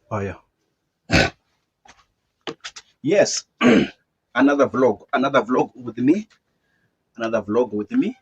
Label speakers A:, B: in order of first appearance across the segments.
A: Oh yeah. Yes. Another vlog with me. Another vlog with me.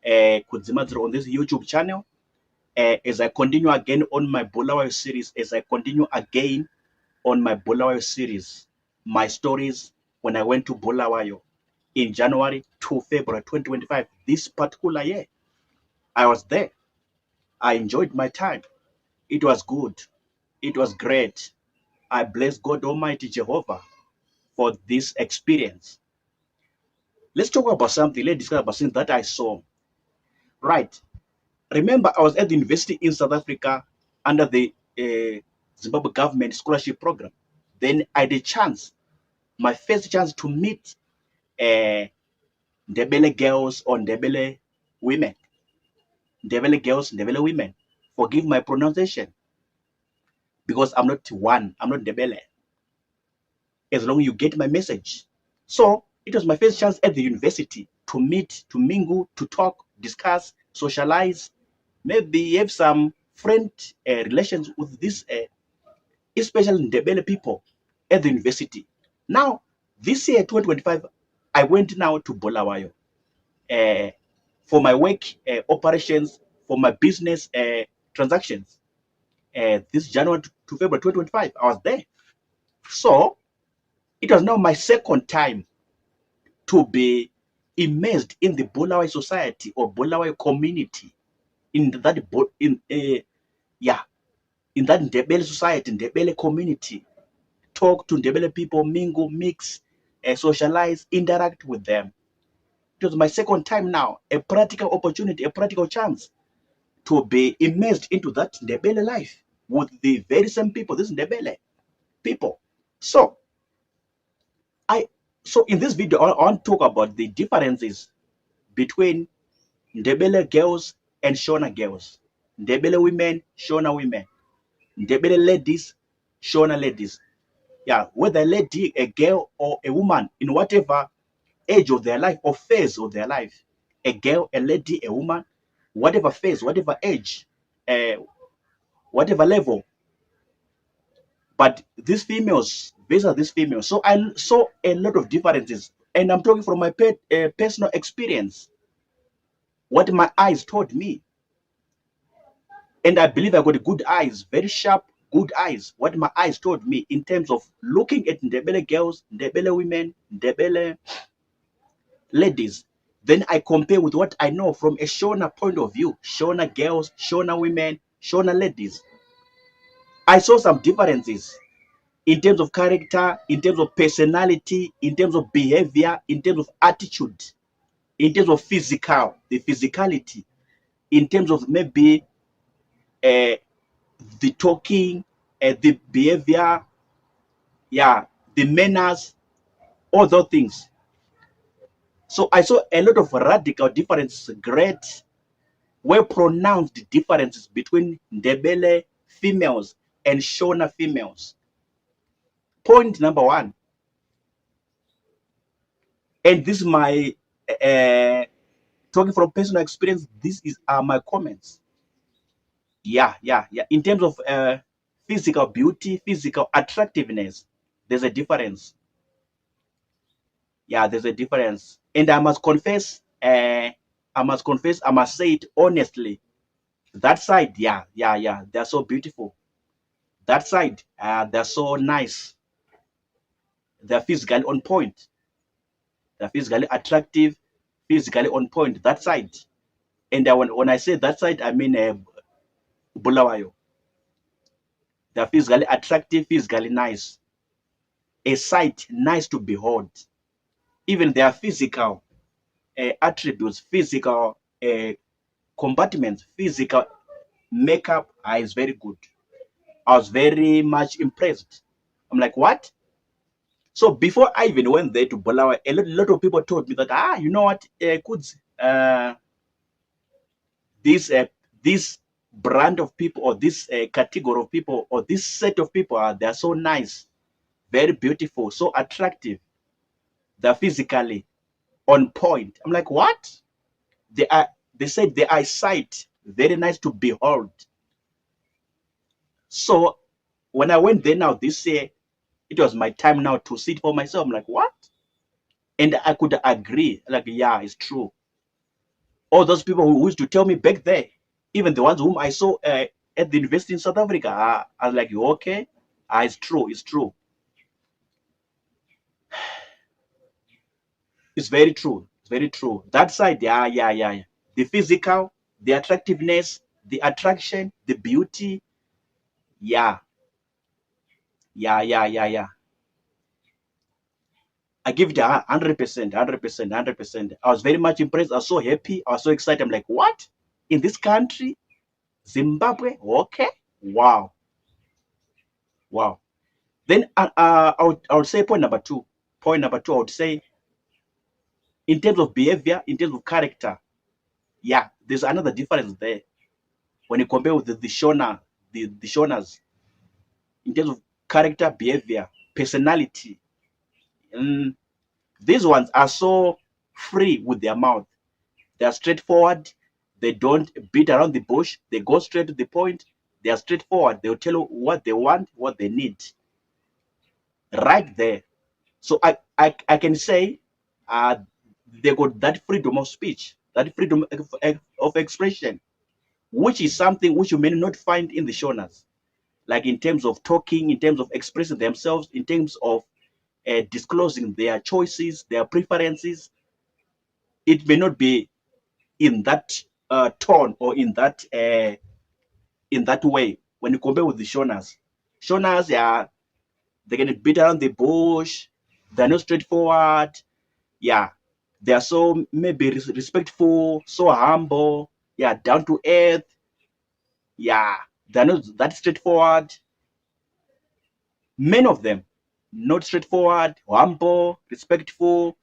A: Kudzimadziro on this YouTube channel. As I continue again on my Bulawayo series, as I continue again on my Bulawayo series, my stories when I went to Bulawayo in January to February 2025. This particular year, I was there. I enjoyed my time. It was good. It was great. I bless God Almighty Jehovah for this experience. Let's talk about something. Let's discuss about something that I saw. Right. Remember, I was at the university in South Africa under the Zimbabwe government scholarship program. Then I had a chance, my first chance to meet uh, Ndebele girls or Ndebele women. Ndebele girls, Ndebele women. Forgive my pronunciation because I'm not one. I'm not Ndebele. As long as you get my message. So it was my first chance at the university to meet, to mingle, to talk, discuss, socialize, maybe have some friend relations with these, especially Ndebele people at the university. Now, this year, 2025, I went now to Bulawayo uh, for my work operations, for my business transactions. This January to February 2025, I was there. So it was now my second time to be immersed in the Bulawayo society or Bulawayo community in that yeah, in that Ndebele society, Ndebele community, talk to Ndebele people, mingle, mix, socialize, interact with them. It was my second time now, a practical opportunity, a practical chance to be immersed into that Ndebele life with the very same people, this Ndebele people. So I so in this video, I want to talk about the differences between Ndebele girls and Shona girls, Ndebele women, Shona women, Ndebele ladies, Shona ladies. Yeah, whether a lady, a girl, or a woman in whatever age of their life or phase of their life, a girl, a lady, a woman, whatever phase, whatever age, uh, whatever level. But these females, these are these females. So I saw a lot of differences, and I'm talking from my personal experience, what my eyes told me. And I believe I got good eyes, very sharp, good eyes. What my eyes told me in terms of looking at Ndebele girls, Ndebele women, Ndebele ladies. Then I compare with what I know from a Shona point of view, Shona girls, Shona women, Shona ladies. I saw some differences in terms of character, in terms of personality, in terms of behavior, in terms of attitude, in terms of physical, the physicality, in terms of maybe uh, the talking, the behavior, yeah, the manners, all those things. So I saw a lot of radical differences, great, well pronounced differences between Ndebele females and Shona females. Point number one, and this is my talking from personal experience. This is my comments. Yeah. In terms of physical beauty, physical attractiveness, there's a difference. Yeah, there's a difference, and I must confess. I must say it honestly. That side, yeah, they're so beautiful. That side, they're so nice. They're physically on point. They're physically attractive, physically on point. That side, and when I say that side, I mean Bulawayo. They're physically attractive, physically nice. A sight nice to behold. Even their physical attributes, physical compartments, physical makeup is very good. I was very much impressed. I'm like, what? So before I even went there to Bulawayo, a lot of people told me that, you know what, Kuds, this this brand of people or this category of people or this set of people they're so nice, very beautiful, so attractive, they're physically on point. I'm like, what? They said the eyesight very nice to behold. So when I went there now this year, it was my time now to sit for myself. I'm like, what? And I could agree, like, yeah, it's true. All those people who used to tell me back there, even the ones whom I saw at the university in South Africa, I was like, you okay? It's true, it's true. It's very true. It's very true. That side, yeah, yeah, yeah, yeah. The physical, the attractiveness, the attraction, the beauty, yeah, yeah, yeah, yeah, yeah. I give it 100%, 100%, 100%. I was very much impressed. I was so happy. I was so excited. I'm like, what? In this country, Zimbabwe? Okay. Wow. Wow. Then I would say point number two. Point number two, I would say in terms of behavior, in terms of character, yeah, there's another difference there when you compare with the Shona, the Shonas, in terms of character, behavior, personality. Mm, these ones are so free with their mouth. They are straightforward. They don't beat around the bush. They go straight to the point. They are straightforward. They'll tell you what they want, what they need, right there. So I can say uh, they got that freedom of speech, that freedom of expression, which is something which you may not find in the Shonas. Like in terms of talking, in terms of expressing themselves, in terms of disclosing their choices, their preferences, it may not be in that tone or in that way when you compare with the Shonas. Shonas, yeah, they're gonna beat around the bush. They're not straightforward. Yeah, they are so maybe respectful, so humble. Yeah, down to earth. Yeah, they're not that straightforward. Many of them not straightforward, humble, respectful.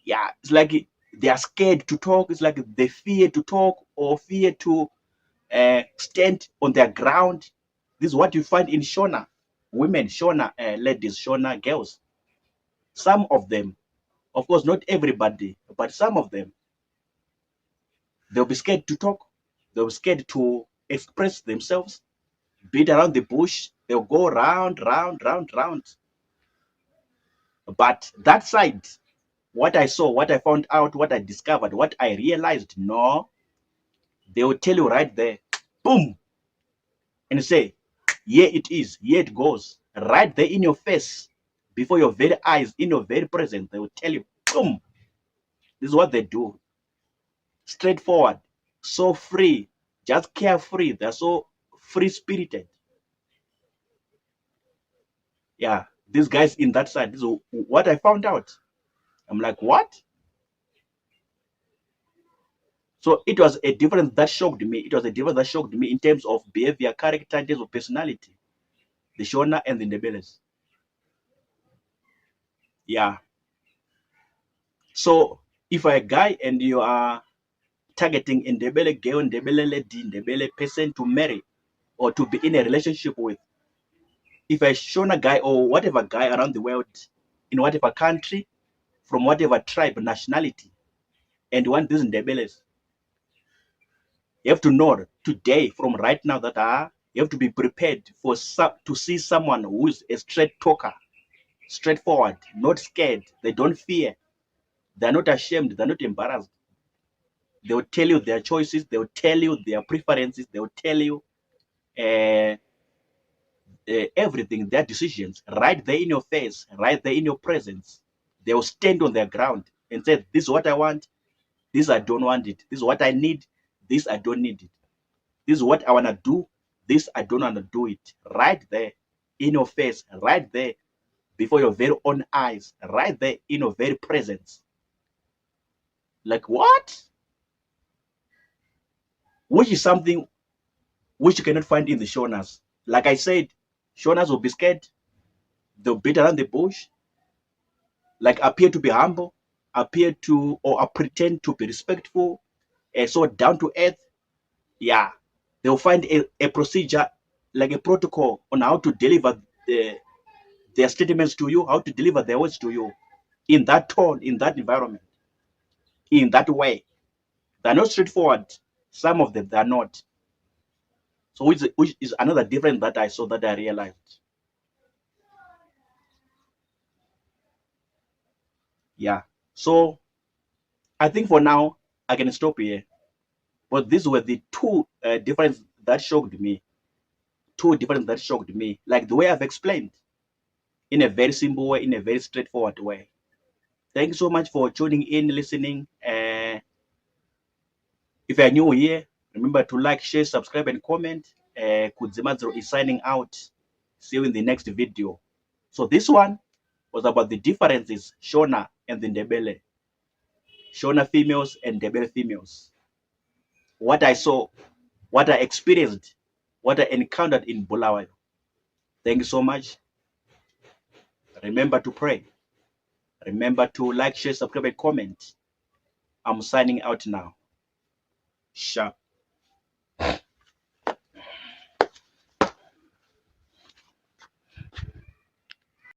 A: Yeah, it's like they are scared to talk. It's like they fear to talk or fear to stand on their ground. This is what you find in Shona women, Shona ladies, Shona girls. Some of them, of course, not everybody, but some of them, they'll be scared to talk. They'll be scared to express themselves, beat around the bush. They'll go round, round, round, round. But that side, what I saw, what I found out, what I discovered, what I realized, no, they will tell you right there, boom, and say, here it is, here it goes, right there in your face, before your very eyes, in your very presence, they will tell you, boom, this is what they do. Straightforward, so free, just carefree. They're so free spirited. Yeah, these guys in that side, this is what I found out. I'm like, what? So it was a difference that shocked me. It was a difference that shocked me in terms of behavior, character, in terms of personality. The Shona and the Ndebeles. Yeah. So if you're a guy and you are targeting a Ndebele girl, Ndebele lady, Ndebele person to marry or to be in a relationship with, if a Shona guy or whatever guy around the world, in whatever country, from whatever tribe, nationality, and you want these Ndebeles, you have to know today, from right now, that you have to be prepared for to see someone who is a straight talker, straightforward, not scared. They don't fear. They're not ashamed. They're not embarrassed. They will tell you their choices. They will tell you their preferences. They will tell you uh, everything, their decisions, right there in your face, right there in your presence. They will stand on their ground and say, "This is what I want. This I don't want it. This is what I need. This I don't need it. This is what I want to do. This I don't want to do it." Right there in your face, right there before your very own eyes, right there in your very presence. Like what? Which is something which you cannot find in the Shonas. Like I said, Shonas will be scared. They'll beat around the bush, like appear to be humble, appear to or pretend to be respectful, so down to earth. Yeah, they'll find a procedure, like a protocol on how to deliver their statements to you, how to deliver their words to you in that tone, in that environment, in that way. They're not straightforward. Some of them, they're not. So which is another difference that I saw, that I realized. Yeah. So I think for now I can stop here. But these were the two differences that shocked me. Two differences that shocked me, like the way I've explained, in a very simple way, in a very straightforward way. Thank you so much for tuning in, listening. If you are new here, remember to like, share, subscribe, and comment. Kudzimadziro is signing out. See you in the next video. So this one was about the differences Shona and the Ndebele, Shona females and Ndebele females. What I saw, what I experienced, what I encountered in Bulawayo. Thank you so much. Remember to pray. Remember to like, share, subscribe, and comment. I'm signing out now. Sharp.